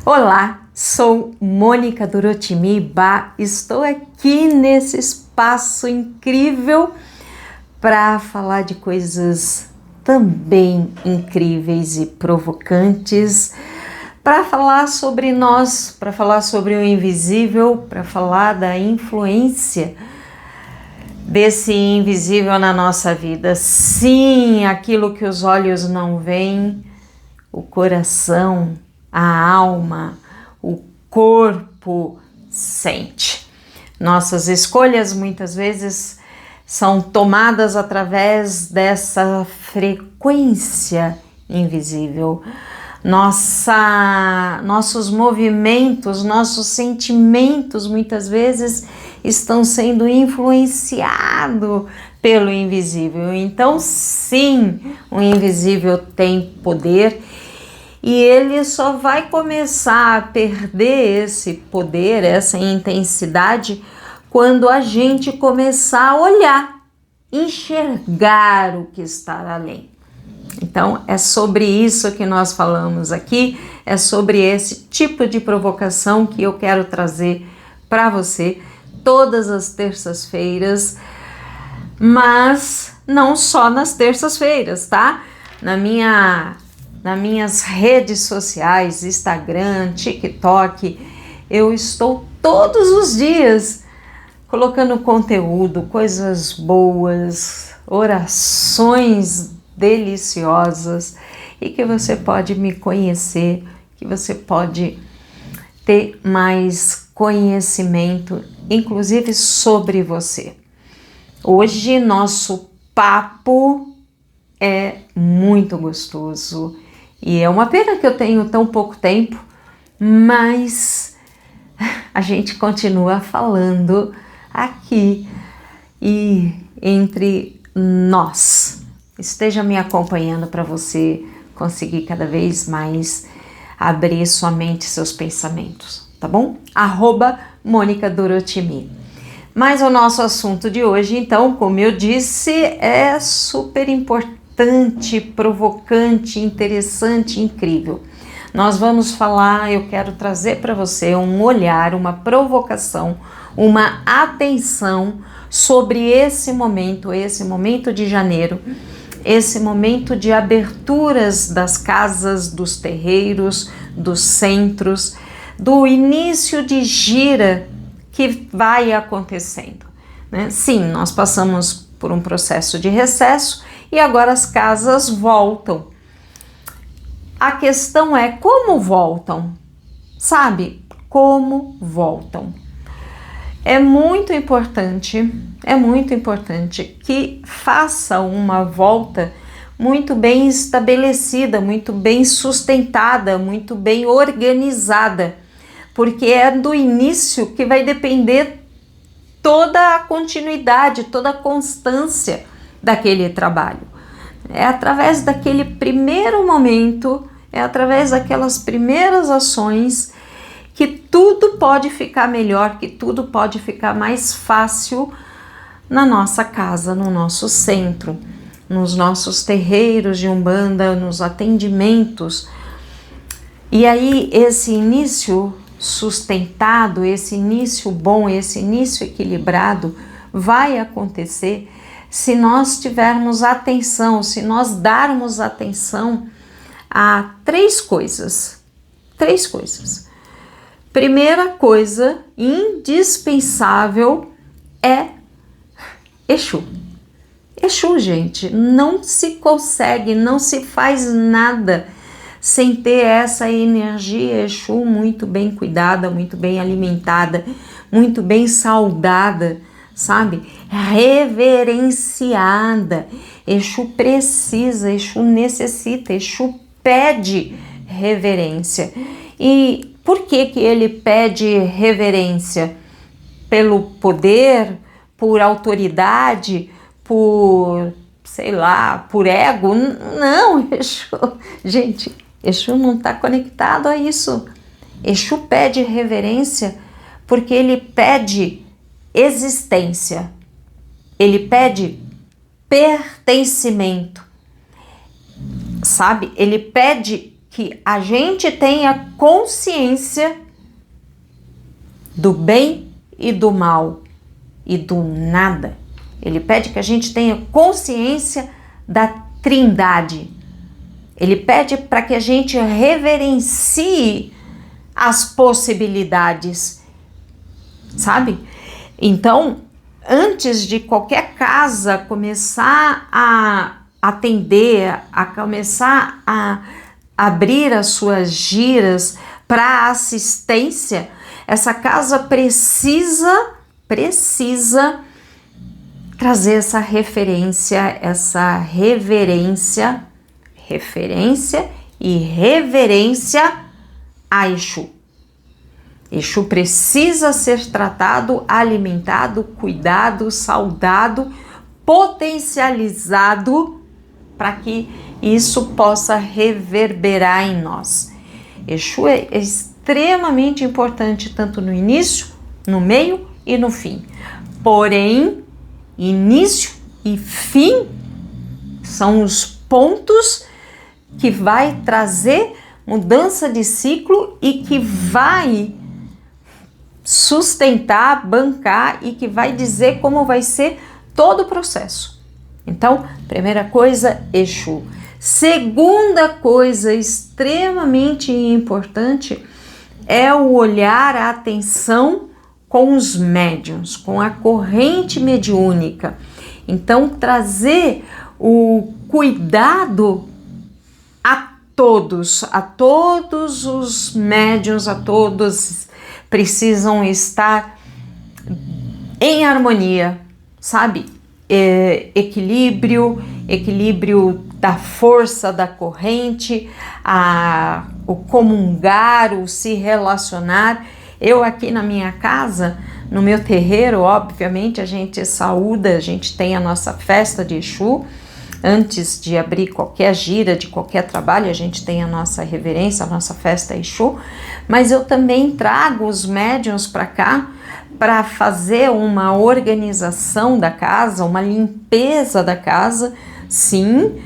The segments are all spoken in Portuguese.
Olá, sou Mônica Dorotimiba, estou aqui nesse espaço incrível para falar de coisas também incríveis e provocantes, para falar sobre nós, para falar sobre o invisível, para falar da influência desse invisível na nossa vida. Sim, aquilo que os olhos não veem, o coração, a alma, o corpo sente. Nossas escolhas muitas vezes são tomadas através dessa frequência invisível. Nossos movimentos, nossos sentimentos muitas vezes estão sendo influenciados pelo invisível. Então, sim, o invisível tem poder. E ele só vai começar a perder esse poder, essa intensidade, quando a gente começar a olhar, enxergar o que está além. Então, é sobre isso que nós falamos aqui, é sobre esse tipo de provocação que eu quero trazer para você todas as terças-feiras, mas não só nas terças-feiras, tá? Nas minhas redes sociais, Instagram, TikTok, eu estou todos os dias colocando conteúdo, coisas boas, orações deliciosas e que você pode me conhecer, que você pode ter mais conhecimento, inclusive sobre você. Hoje nosso papo é muito gostoso. E é uma pena que eu tenho tão pouco tempo, mas a gente continua falando aqui e entre nós. Esteja me acompanhando para você conseguir cada vez mais abrir sua mente e seus pensamentos, tá bom? @Mônica Dorotimi. Mas o nosso assunto de hoje, então, como eu disse, é super importante, provocante, interessante, incrível. Nós vamos falar, eu quero trazer para você um olhar, uma provocação, uma atenção sobre esse momento de janeiro, esse momento de aberturas das casas, dos terreiros, dos centros, do início de gira que vai acontecendo, né? Sim, nós passamos por um processo de recesso e agora as casas voltam. A questão é como voltam, sabe? Como voltam. É muito importante que faça uma volta muito bem estabelecida, muito bem sustentada, muito bem organizada, porque é do início que vai depender toda a continuidade, toda a constância daquele trabalho. É através daquele primeiro momento, é através daquelas primeiras ações que tudo pode ficar melhor, que tudo pode ficar mais fácil na nossa casa, no nosso centro, nos nossos terreiros de Umbanda, nos atendimentos. E aí esse início sustentado, esse início bom, esse início equilibrado vai acontecer se nós tivermos atenção, se nós darmos atenção a três coisas. Primeira coisa indispensável é Exu. Exu, gente, não se consegue, não se faz nada sem ter essa energia Exu muito bem cuidada, muito bem alimentada, muito bem saudada, sabe? Reverenciada. Exu precisa, Exu necessita, Exu pede reverência. E por que que ele pede reverência? Pelo poder, por autoridade, por, sei lá, por ego? Não, Exu, gente, Exu não está conectado a isso. Exu pede reverência porque ele pede existência, ele pede pertencimento, sabe? Ele pede que a gente tenha consciência do bem e do mal e do nada. Ele pede que a gente tenha consciência da Trindade. Ele pede para que a gente reverencie as possibilidades, sabe? Então, antes de qualquer casa começar a atender, a começar a abrir as suas giras para assistência, essa casa precisa trazer essa referência, essa referência e reverência a Exu. Exu precisa ser tratado, alimentado, cuidado, saudado, potencializado para que isso possa reverberar em nós. Exu é extremamente importante tanto no início, no meio e no fim. Porém, início e fim são os pontos que vai trazer mudança de ciclo e que vai sustentar, bancar e que vai dizer como vai ser todo o processo. Então, primeira coisa, Exu. Segunda coisa extremamente importante é o olhar, a atenção com os médiuns, com a corrente mediúnica. Então, trazer o cuidado a todos os médiuns, a todos precisam estar em harmonia, sabe? Equilíbrio da força da corrente, o comungar, o se relacionar. Eu aqui na minha casa, no meu terreiro, obviamente a gente saúda, a gente tem a nossa festa de Exu. Antes de abrir qualquer gira, de qualquer trabalho, a gente tem a nossa reverência, a nossa festa Exu, mas eu também trago os médiuns para cá para fazer uma organização da casa, uma limpeza da casa, sim,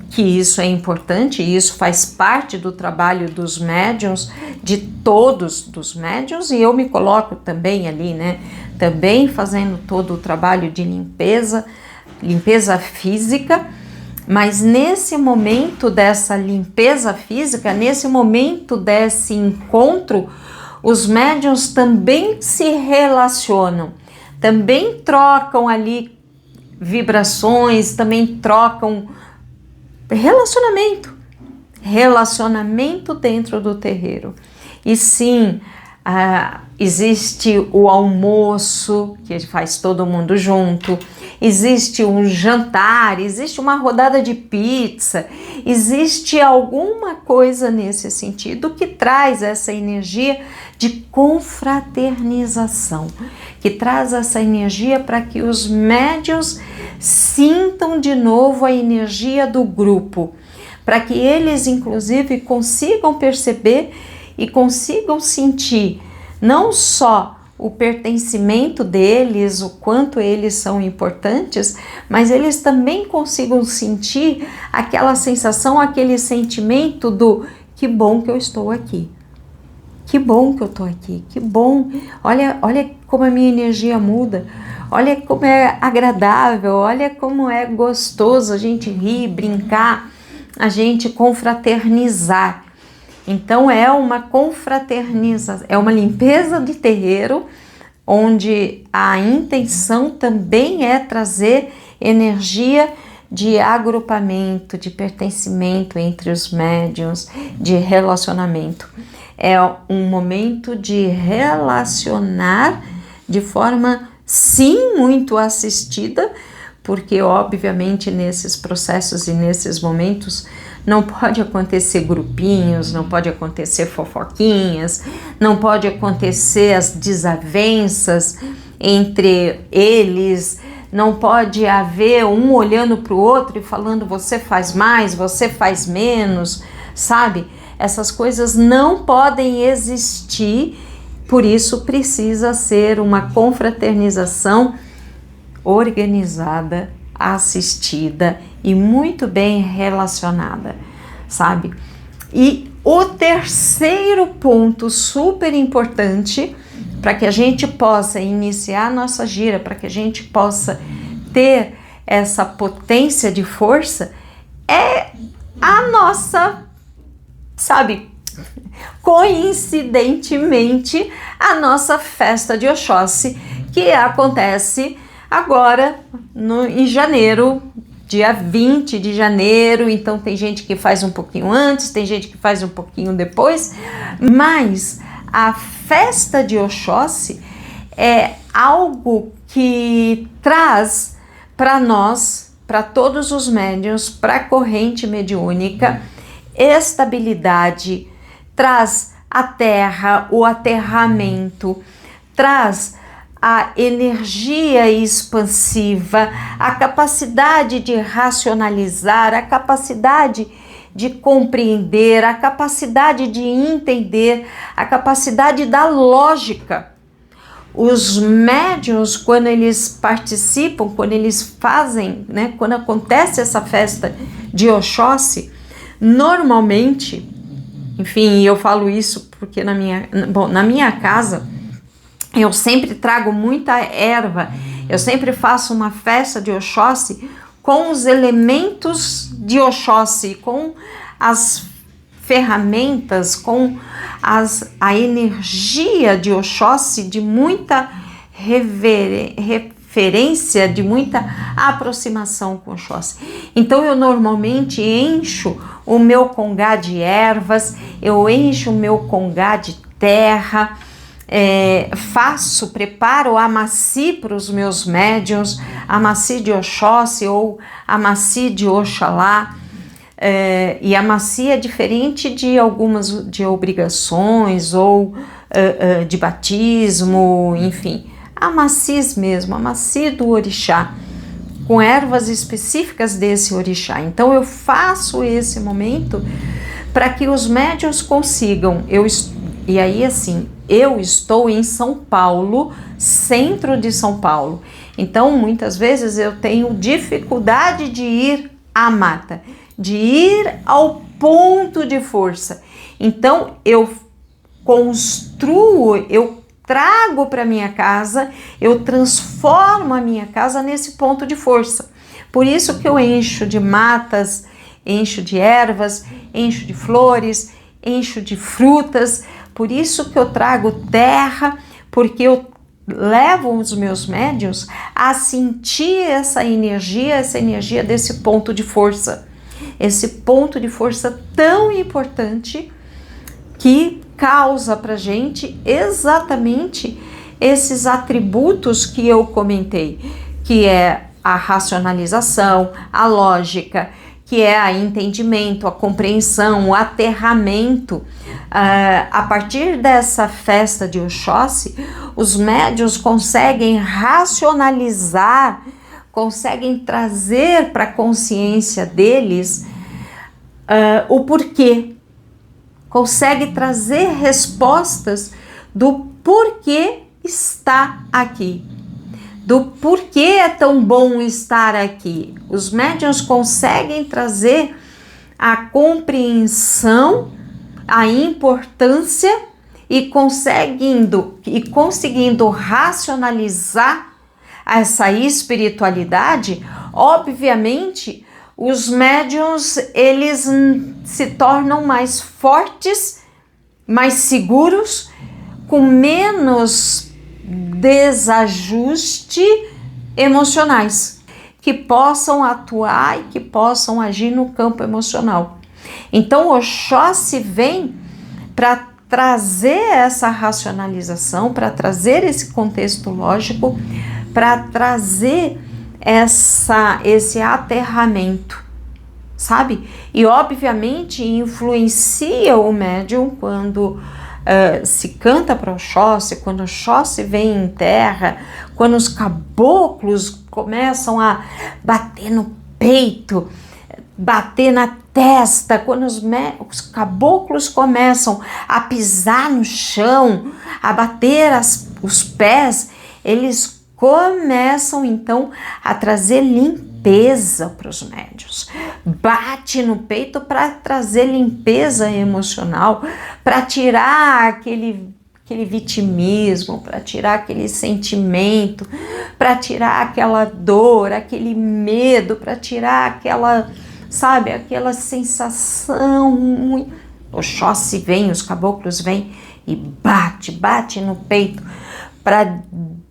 que isso é importante, e isso faz parte do trabalho dos médiuns, de todos dos médiuns, e eu me coloco também ali, né, também fazendo todo o trabalho de limpeza física. Mas nesse momento dessa limpeza física, nesse momento desse encontro, os médiuns também se relacionam, também trocam ali vibrações, também trocam relacionamento dentro do terreiro. E sim, existe o almoço, que faz todo mundo junto, existe um jantar, existe uma rodada de pizza, existe alguma coisa nesse sentido que traz essa energia de confraternização, que traz essa energia para que os médiuns sintam de novo a energia do grupo, para que eles inclusive consigam perceber e consigam sentir não só o pertencimento deles, o quanto eles são importantes, mas eles também consigam sentir aquela sensação, aquele sentimento do que bom que eu estou aqui, que bom que eu estou aqui, que bom, olha como a minha energia muda, olha como é agradável, olha como é gostoso a gente rir, brincar, a gente confraternizar. Então é uma confraternização, é uma limpeza de terreiro, onde a intenção também é trazer energia de agrupamento, de pertencimento entre os médiuns, de relacionamento. É um momento de relacionar de forma, sim, muito assistida, porque obviamente nesses processos e nesses momentos não pode acontecer grupinhos, não pode acontecer fofoquinhas, não pode acontecer as desavenças entre eles, não pode haver um olhando para o outro e falando você faz mais, você faz menos, sabe? Essas coisas não podem existir, por isso precisa ser uma confraternização organizada, assistida e muito bem relacionada, sabe? E O terceiro ponto super importante para que a gente possa iniciar a nossa gira, para que a gente possa ter essa potência de força, é a nossa, sabe, coincidentemente, a nossa festa de Oxóssi, que acontece agora em janeiro, dia 20 de janeiro. Então tem gente que faz um pouquinho antes, tem gente que faz um pouquinho depois, mas a festa de Oxóssi é algo que traz para nós, para todos os médiuns, para a corrente mediúnica, estabilidade, traz a terra, o aterramento, traz a energia expansiva, a capacidade de racionalizar, a capacidade de compreender, a capacidade de entender, a capacidade da lógica. Os médiuns, quando eles participam, quando eles fazem, né, quando acontece essa festa de Oxóssi, normalmente, enfim, eu falo isso porque na minha casa eu sempre trago muita erva, eu sempre faço uma festa de Oxóssi com os elementos de Oxóssi, com as ferramentas, com a energia de Oxóssi, de muita referência, de muita aproximação com Oxóssi. Então eu normalmente encho o meu congá de ervas, eu encho o meu congá de terra, preparo amaci para os meus médiuns, amaci de Oxóssi ou amaci de Oxalá. E a amaci é diferente de algumas de obrigações ou de batismo, enfim, amacis mesmo, amaci do orixá, com ervas específicas desse orixá. Então eu faço esse momento para que os médiuns consigam, e aí assim, eu estou em São Paulo, centro de São Paulo, então muitas vezes eu tenho dificuldade de ir à mata, de ir ao ponto de força. Então eu construo, eu trago para minha casa, eu transformo a minha casa nesse ponto de força. Por isso que eu encho de matas, encho de ervas, encho de flores, encho de frutas. Por isso que eu trago terra, porque eu levo os meus médiuns a sentir essa energia desse ponto de força. Esse ponto de força tão importante que causa pra gente exatamente esses atributos que eu comentei, que é a racionalização, a lógica, que é o entendimento, a compreensão, o aterramento. A partir dessa festa de Oxóssi, os médiuns conseguem racionalizar, conseguem trazer para a consciência deles o porquê, consegue trazer respostas do porquê está aqui, do porquê é tão bom estar aqui. Os médiuns conseguem trazer a compreensão, a importância e conseguindo racionalizar essa espiritualidade. Obviamente, os médiuns, eles se tornam mais fortes, mais seguros, com menos desajuste emocionais, que possam atuar e que possam agir no campo emocional. Então, Oxóssi vem para trazer essa racionalização, para trazer esse contexto lógico, para trazer esse aterramento, sabe? E obviamente influencia o médium quando se canta para Oxóssi, quando Oxóssi vem em terra, quando os caboclos começam a bater no peito, bater na testa, quando os caboclos começam a pisar no chão, a bater os pés, eles começam então a trazer limpeza limpeza para os médiuns, bate no peito para trazer limpeza emocional, para tirar aquele vitimismo, para tirar aquele sentimento, para tirar aquela dor, aquele medo, para tirar aquela, sabe, aquela sensação. Oxóssi vem, os caboclos vêm e bate no peito para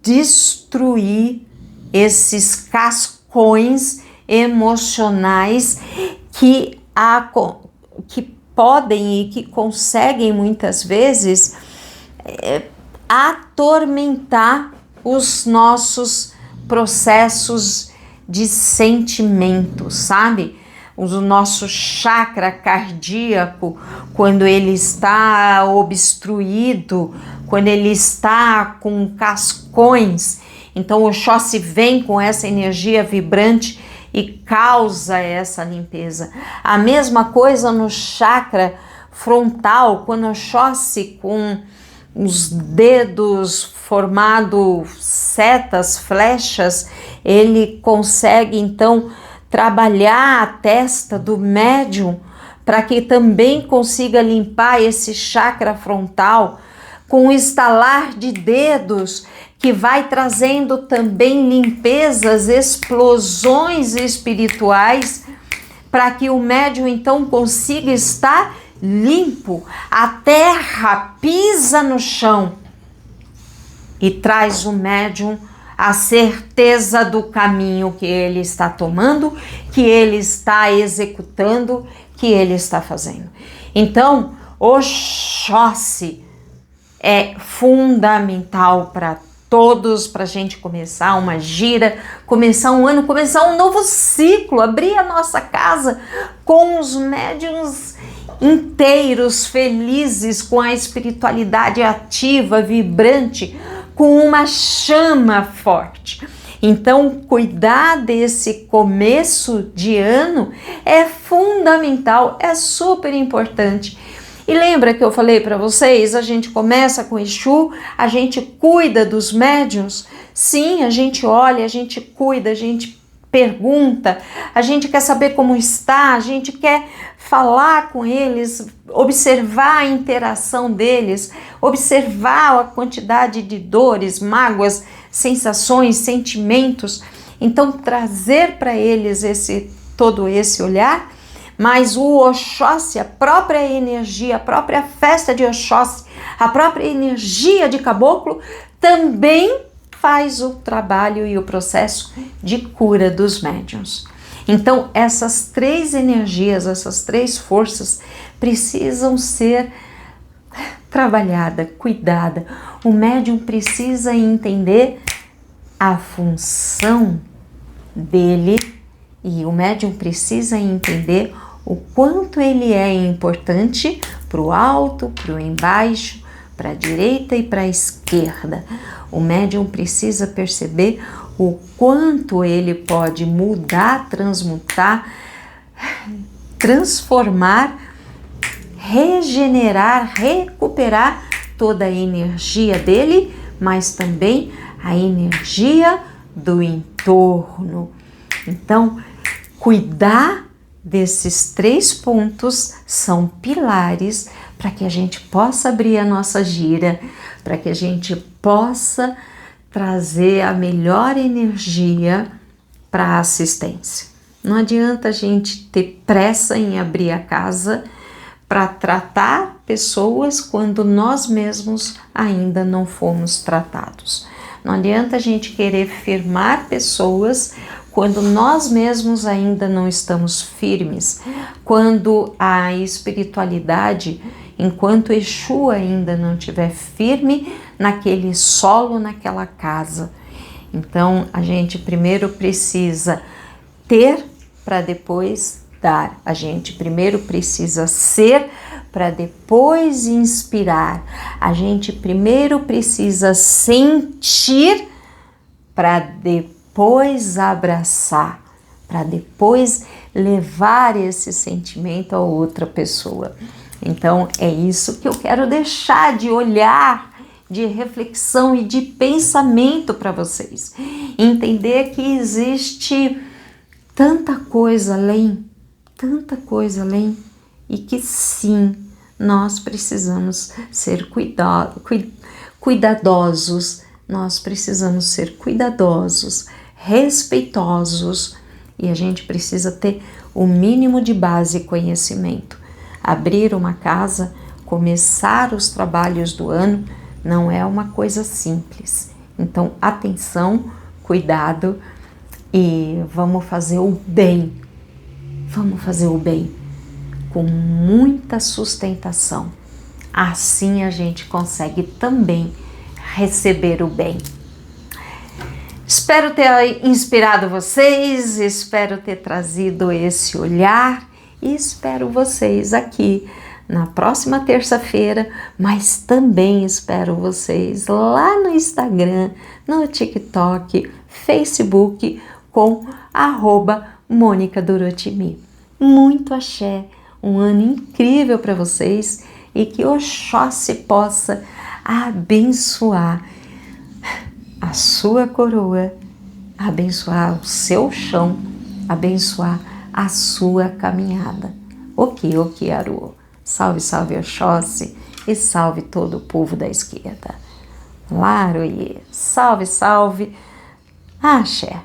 destruir esses cascões emocionais que podem e que conseguem muitas vezes atormentar os nossos processos de sentimento, sabe? O nosso chakra cardíaco, quando ele está obstruído, quando ele está com cascões, então o Oxóssi vem com essa energia vibrante e causa essa limpeza. A mesma coisa no chakra frontal, quando o Oxóssi com os dedos formado setas, flechas, ele consegue então trabalhar a testa do médium para que também consiga limpar esse chakra frontal com o estalar de dedos, que vai trazendo também limpezas, explosões espirituais, para que o médium então consiga estar limpo. A terra pisa no chão e traz o médium a certeza do caminho que ele está tomando, que ele está executando, que ele está fazendo. Então, Oxóssi é fundamental para todos, para a gente começar uma gira, começar um ano, começar um novo ciclo, abrir a nossa casa com os médiuns inteiros, felizes, com a espiritualidade ativa, vibrante, com uma chama forte. Então, cuidar desse começo de ano é fundamental, é super importante. E lembra que eu falei para vocês, a gente começa com Exu, a gente cuida dos médiuns? Sim, a gente olha, a gente cuida, a gente pergunta, a gente quer saber como está, a gente quer falar com eles, observar a interação deles, observar a quantidade de dores, mágoas, sensações, sentimentos. Então, trazer para eles todo esse olhar. Mas o Oxóssi, a própria energia, a própria festa de Oxóssi, a própria energia de caboclo também faz o trabalho e o processo de cura dos médiuns. Então, essas três energias, essas três forças precisam ser trabalhadas, cuidadas. O médium precisa entender a função dele e o médium precisa entender o quanto ele é importante para o alto, para o embaixo, para a direita e para a esquerda. O médium precisa perceber o quanto ele pode mudar, transmutar, transformar, regenerar, recuperar toda a energia dele, mas também a energia do entorno. Então, cuidar desses três pontos são pilares para que a gente possa abrir a nossa gira, para que a gente possa trazer a melhor energia para a assistência. Não adianta a gente ter pressa em abrir a casa para tratar pessoas quando nós mesmos ainda não fomos tratados. Não adianta a gente querer firmar pessoas quando nós mesmos ainda não estamos firmes, quando a espiritualidade, enquanto Exu ainda não estiver firme naquele solo, naquela casa. Então, a gente primeiro precisa ter para depois dar. A gente primeiro precisa ser para depois inspirar. A gente primeiro precisa sentir para depois abraçar, para depois levar esse sentimento a outra pessoa. Então, é isso que eu quero deixar de olhar, de reflexão e de pensamento para vocês. Entender que existe tanta coisa além, e que sim, nós precisamos ser cuidadosos, nós precisamos ser cuidadosos, respeitosos, e a gente precisa ter o mínimo de base e conhecimento. Abrir uma casa, começar os trabalhos do ano, não é uma coisa simples. Então, atenção, cuidado e vamos fazer o bem. Vamos fazer o bem com muita sustentação. Assim a gente consegue também receber o bem. Espero ter inspirado vocês, espero ter trazido esse olhar e espero vocês aqui na próxima terça-feira, mas também espero vocês lá no Instagram, no TikTok, Facebook com @Mônica Dorotimi. Muito axé, um ano incrível para vocês e que Oxóssi possa abençoar a sua coroa, abençoar o seu chão, abençoar a sua caminhada. Ok, Aru. Salve, salve Oxóssi e salve todo o povo da esquerda. Laroie, salve, salve, axé.